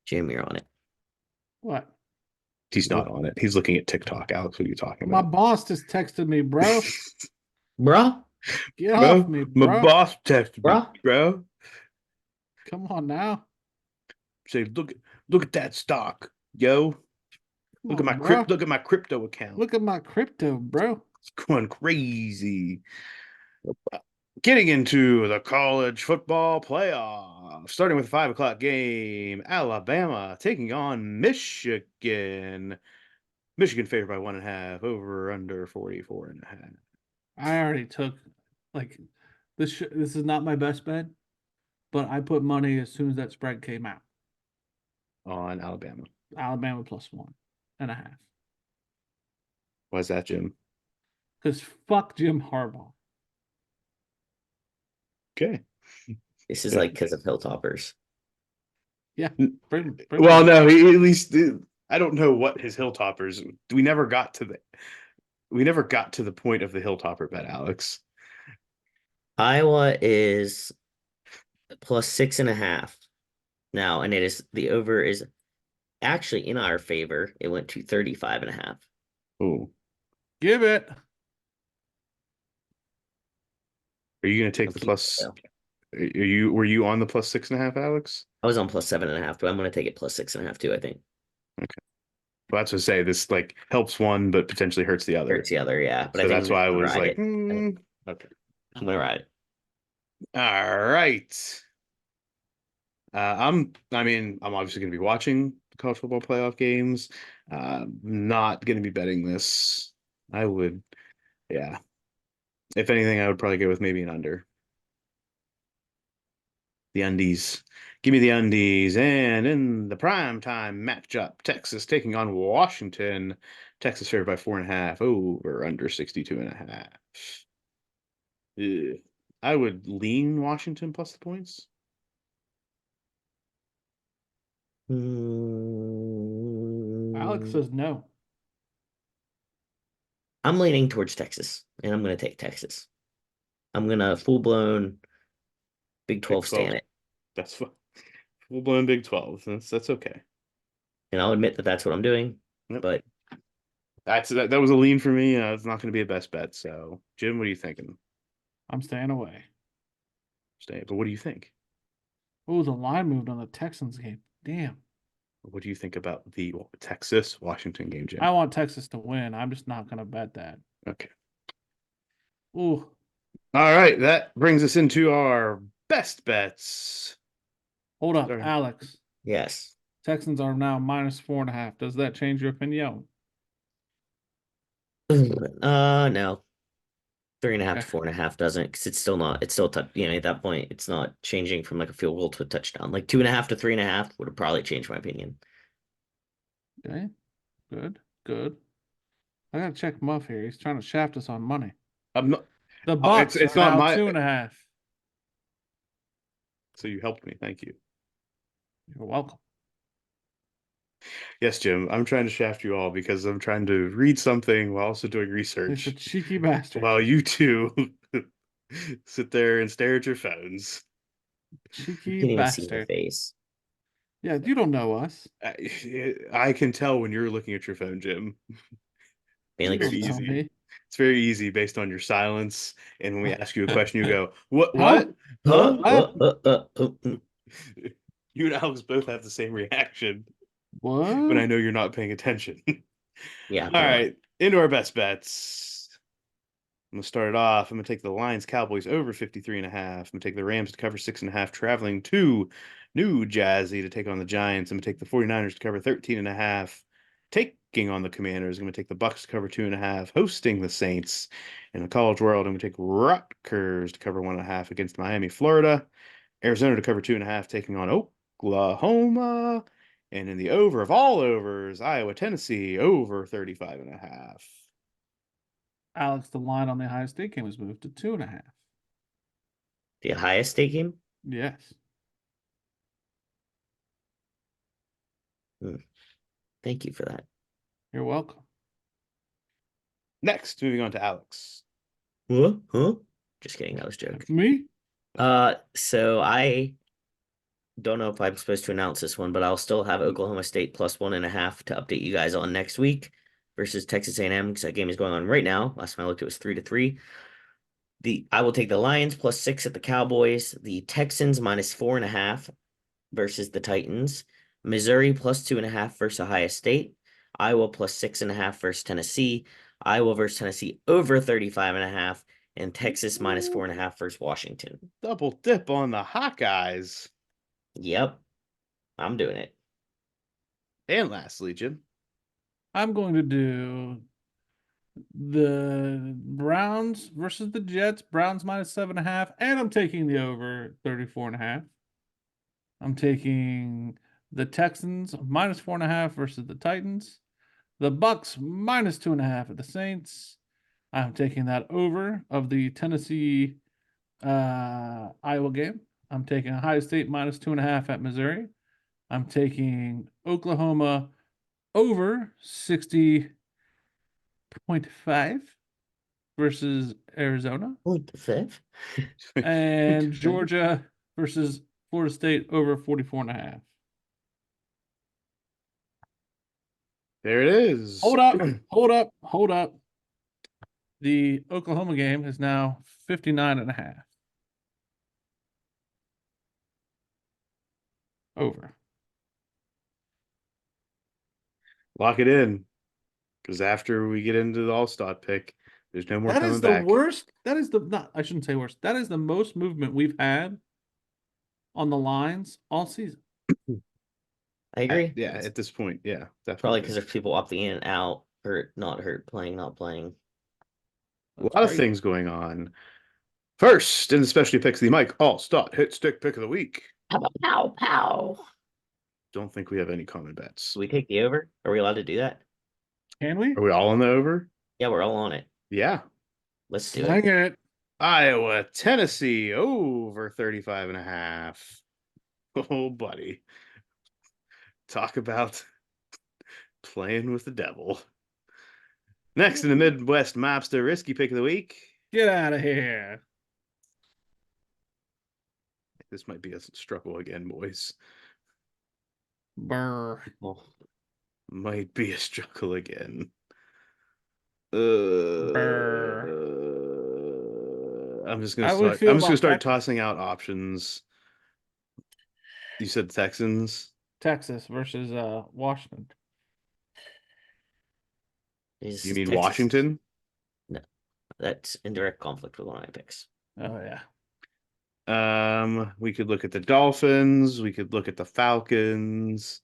Jim, you're on it. What? He's not on it. He's looking at TikTok. Alex, what are you talking My about? boss just texted me, bro. Bruh. Get off me, My bro. boss texted me, Bruh. bro. Come on now. Say, look at that stock, yo. Come Look on, at my bro. look at my crypto account. Look at my crypto, bro. It's going crazy. Getting into the college football playoff, starting with a 5 o'clock game. Alabama taking on Michigan. Michigan favored by 1.5, over under 44.5 I already took like this. This is not my best bet, but I put money as soon as that spread came out. on Alabama. Alabama plus 1.5. Why's that, Jim? Because fuck Jim Harbaugh. Okay. This is Yeah. like because of Hilltoppers. Yeah. Bring Well, it. no, he at least I don't know what his Hilltoppers. We never got to the point of the Hilltopper bet, Alex. Iowa is plus 6.5 now, and the over is actually in our favor. It went to 35.5. Oh, Give it. are you going to take the plus? Were you on the plus 6.5, Alex? I was on plus 7.5, but I'm going to take it plus 6.5 too, I think. Okay. Well, that's what I say. This like helps one, but potentially hurts the other. Hurts the other, yeah. But So I think that's why I was ride like, it. okay. I'm going to ride it. All right. I'm obviously going to be watching the college football playoff games. Not going to be betting this. I would, yeah. If anything, I would probably go with maybe an under. The undies. Give me the undies. And in the prime time matchup, Texas taking on Washington. Texas favored by 4.5. Over under 62.5. Ugh. I would lean Washington plus the points. Alex says no. I'm leaning towards Texas, and I'm going to take Texas. I'm going to full-blown Big 12 stand it. That's fine. Full-blown Big 12. That's okay. And I'll admit that that's what I'm doing. Yep. But that was a lean for me. It's not going to be a best bet. So, Jim, what are you thinking? I'm staying away. But what do you think? Oh, the line moved on the Texans game. Damn. What do you think about the Texas-Washington game, Jim? I want Texas to win. I'm just not going to bet that. Okay. Ooh. All right. That brings us into our best bets. Hold up, Sorry. Alex. yes. Texans are now -4.5. Does that change your opinion? No. 3.5 to Okay. 4.5 doesn't, because it's still not, it's still at that point, it's not changing from like a field goal to a touchdown. Like 2.5 to 3.5 would have probably changed my opinion. Okay. Good. Good. I gotta check Muff here. He's trying to shaft us on money. I'm not. The Bucks it's are not now my. 2.5. So you helped me. Thank you. You're welcome. Yes, Jim. I'm trying to shaft you all because I'm trying to read something while also doing He's a research. cheeky bastard. While you two sit there and stare at your phones. Cheeky You can't even see my bastard. face. Yeah, you don't know us. I can tell when you're looking at your phone, Jim. Being You like, don't know me. It's very easy based on your silence. And when we ask you a question, you go, "What? Huh? What? Huh?" What? You and Alex both have the same reaction What? when I know you're not paying attention. Yeah. All right, into our best bets. I'm gonna start it off. I'm gonna take the Lions Cowboys over 53.5. I'm gonna take the Rams to cover 6.5, traveling to New Jersey to take on the Giants. I'm gonna take the 49ers to cover 13.5, taking on the Commanders. I'm gonna take the Bucks to cover 2.5, hosting the Saints. In the college world, I'm gonna take Rutgers to cover 1.5 against Miami, Florida. Arizona to cover 2.5, taking on Oklahoma. And in the over of all overs, Iowa, Tennessee over 35.5. Alex, the line on the Ohio State game was moved to 2.5. The highest stake game? Yes. Thank you for that. You're welcome. Next, moving on to Alex. Huh? Just kidding. That was a joke. Me? So I don't know if I'm supposed to announce this one, but I'll still have Oklahoma State plus 1.5 to update you guys on next week versus Texas A&M, because that game is going on right now. Last time I looked, it was 3-3. I will take the Lions plus 6 at the Cowboys, the Texans -4.5 versus the Titans, Missouri plus 2.5 versus Ohio State, Iowa plus 6.5 versus Tennessee, Iowa versus Tennessee over 35.5, and Texas -4.5 versus Washington. Double dip on the Hawkeyes. Yep, I'm doing it. And lastly, Jim. I'm going to do the Browns versus the Jets. Browns -7.5, and I'm taking the over 34.5. I'm taking the Texans -4.5 versus the Titans. The Bucks -2.5 at the Saints. I'm taking that over of the Tennessee Iowa game. I'm taking Ohio State -2.5 at Missouri. I'm taking Oklahoma over 60.5 versus Arizona. What the fifth? And Georgia versus Florida State over 44.5. There it is. Hold up, hold up, hold up. The Oklahoma game is now 59.5. Over. Lock it in. Because after we get into the All-Star pick, there's no more That coming is the back. worst. That is the not. I shouldn't say worst. That is the most movement we've had on the lines all season. I agree. Yeah, It's at this point, yeah, definitely. probably because there's people opting in and out, hurt, not hurt, playing, not playing. A lot of things going on. First, in the specialty picks, the Mike All-Star Hit Stick Pick of the Week. Pow, pow, pow. Don't think we have any common bets. Do we take the over? Are we allowed to do that? Can we? Are we all on the over? Yeah, we're all on it. Yeah. Let's do it. Sling it. Iowa, Tennessee over 35 and a half. Oh, buddy. Talk about playing with the devil. Next in the Midwest Mobster Risky Pick of the Week. Get out of here. This might be a struggle again, boys. Brr. Oh, Might be a struggle again. Brr. I'm just How gonna do we start. feel I'm just gonna about start Texas? tossing out options. You said Texans. Texas versus Washington. is You mean Texas- Washington? No, that's in direct conflict with one of my picks. Oh yeah. We could look at the Dolphins. We could look at the Falcons.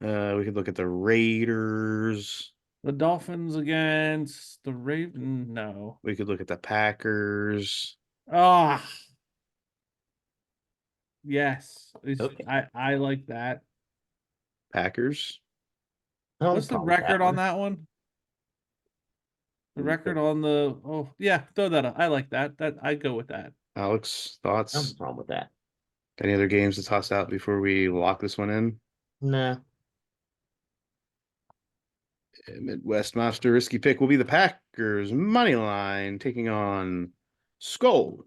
We could look at the Raiders. The Dolphins against the Ravens. No. We could look at the Packers. Ah. Yes. Okay. I like that. Packers. Oh, What's the problem with record on one. that one? The Mm, record on the yeah, throw that up. I like that. I'd go with that. Alex, No thoughts? problem with that. Any other games to toss out before we lock this one in? No. Midwest Monster Risky Pick will be the Packers money line taking on Skull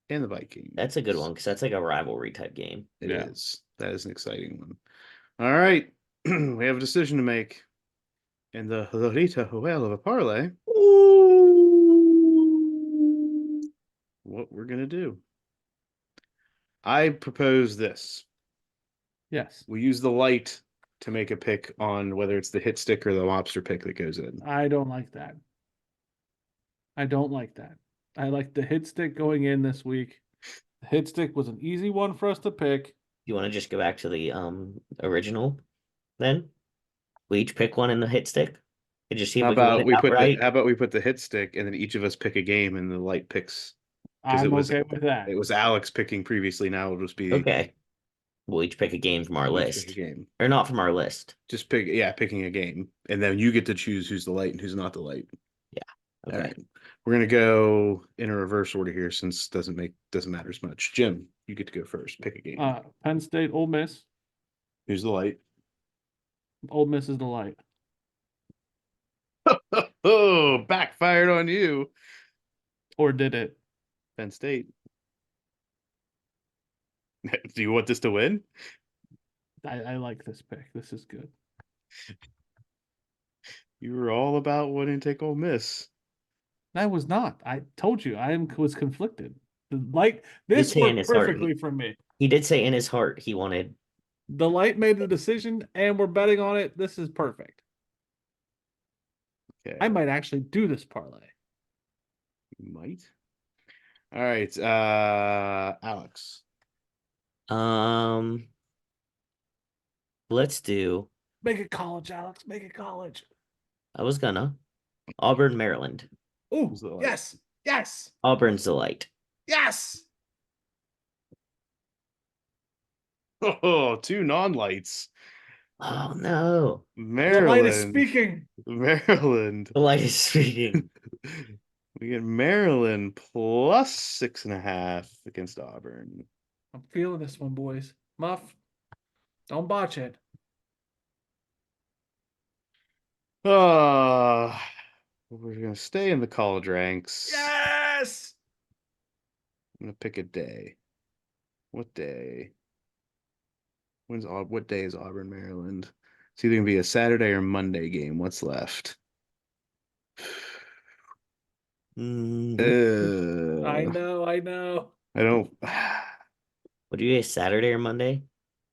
and the Vikings. That's a good one because that's like a rivalry type game. It Yeah. is. That is an exciting one. All right. We have a decision to make. In the Lorita Whale of a parlay. What we're gonna do. I propose this. Yes. We use the light to make a pick on whether it's the hit stick or the lobster pick that goes in. I don't like that. I don't like that. I like the hit stick going in this week. The hit stick was an easy one for us to pick. You want to just go back to the original then? We each pick one in the hit stick and just see if How we can win about it we put outright. how about we put the hit stick and then each of us pick a game and the light picks. Because I'm okay with that. It was Alex picking previously. Now it'll just be Okay. We'll each pick a game from our we'll each list. pick a game. Or not from our list. Just picking a game, and then you get to choose who's the light and who's not the light. Okay. All right, we're gonna go in a reverse order here since doesn't matter as much. Jim, you get to go first. Pick a game. Penn State, Ole Miss. Who's the light? Ole Miss is the light. Oh, backfired on you, Or did it? Penn State. Do you want this to win? I like this pick. This is good. You were all about wanting to take Ole Miss. I was not. I told you was conflicted. The light Did this say in worked his heart. perfectly for me. He did say in his heart he wanted. The light made the decision and we're betting on it. This is perfect. Okay, I might actually do this parlay. you might. All right, Alex. Let's do. Make it college, Alex. Make it college. I was gonna. Auburn, Maryland. Oh, Who's the light? yes. Yes. Auburn's the light. Yes. Oh, two non-lights. Oh no. The light is Maryland. speaking. Maryland. The light is speaking. We get Maryland plus 6.5 against Auburn. I'm feeling this one, boys. Muff, don't botch it. We're gonna stay in the college ranks. Yes. I'm gonna pick a day. What day? What day is Auburn, Maryland? It's either gonna be a Saturday or Monday game. What's left? Mhm. I Uh, know. I know. I don't. Would you say Saturday or Monday?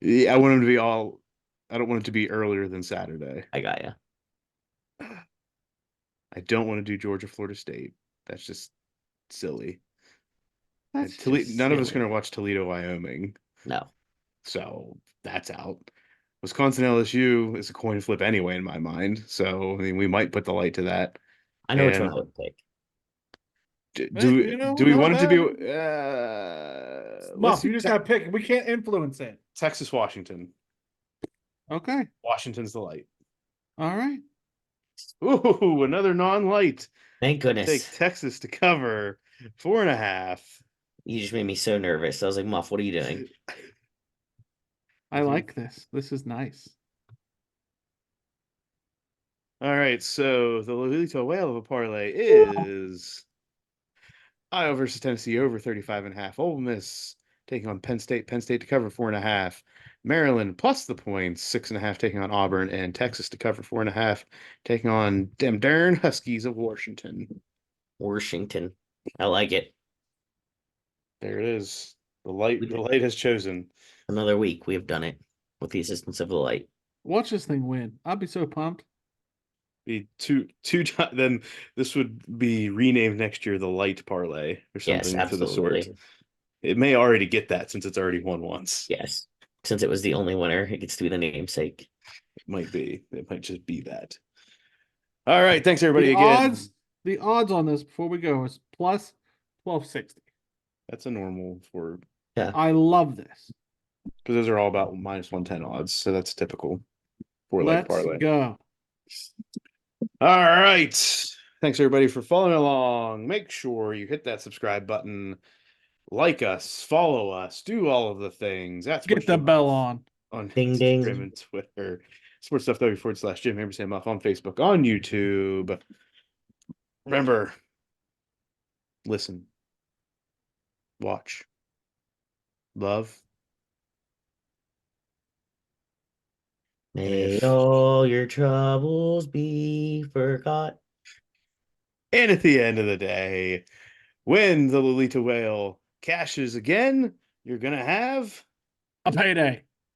Yeah, I want them to be all. I don't want it to be earlier than Saturday. I got ya. I don't want to do Georgia, Florida State. That's just silly. And That's Toledo, just none of us are silly. going to watch Toledo, Wyoming. No. So that's out. Wisconsin, LSU is a coin flip anyway in my mind. So I mean, we might put the light to that. I know which one And- I would pick. Do You know, do we not want it to be? bad. Let's Muff, do you just gotta pick. We can't influence it. Texas, Washington. Okay. Washington's the light. All right. Ooh, another non-light. Thank Take goodness. Texas to cover 4.5. You just made me so nervous. I was like, Muff, what are you doing? I like this. This is nice. All right, so the Lolita whale of a parlay is Iowa versus Tennessee over 35.5. Ole Miss taking on Penn State. Penn State to cover 4.5. Maryland plus the points, 6.5 taking on Auburn, and Texas to cover 4.5, taking on them darn Huskies of Washington. Washington. I like it. There it is. The light has chosen. Another week. We have done it with the assistance of the light. Watch this thing win. I'll be so pumped. Be two times. Then this would be renamed next year the Light Parlay or Yes, something to the sort. absolutely. It may already get that since it's already won once. Yes. Since it was the only winner, it gets to be the namesake. It might be. It might just be that. All right. Thanks everybody again. The odds on this before we go is plus 1260. That's a normal for I love this. because those are all about minus 110 odds, so that's typical for Light Let's Parlay. go. All right. Thanks everybody for following along. Make sure you hit that subscribe button, like us, follow us, do all of the things. That's Get the bell on. Ding, Ding, Instagram ding. and Twitter. Sports.w/Jim Ampersand Muff on Facebook, on YouTube. Remember, listen, watch, love. May if- all your troubles be forgot. And at the end of the day, when the Lolita whale cashes again, you're gonna have A payday.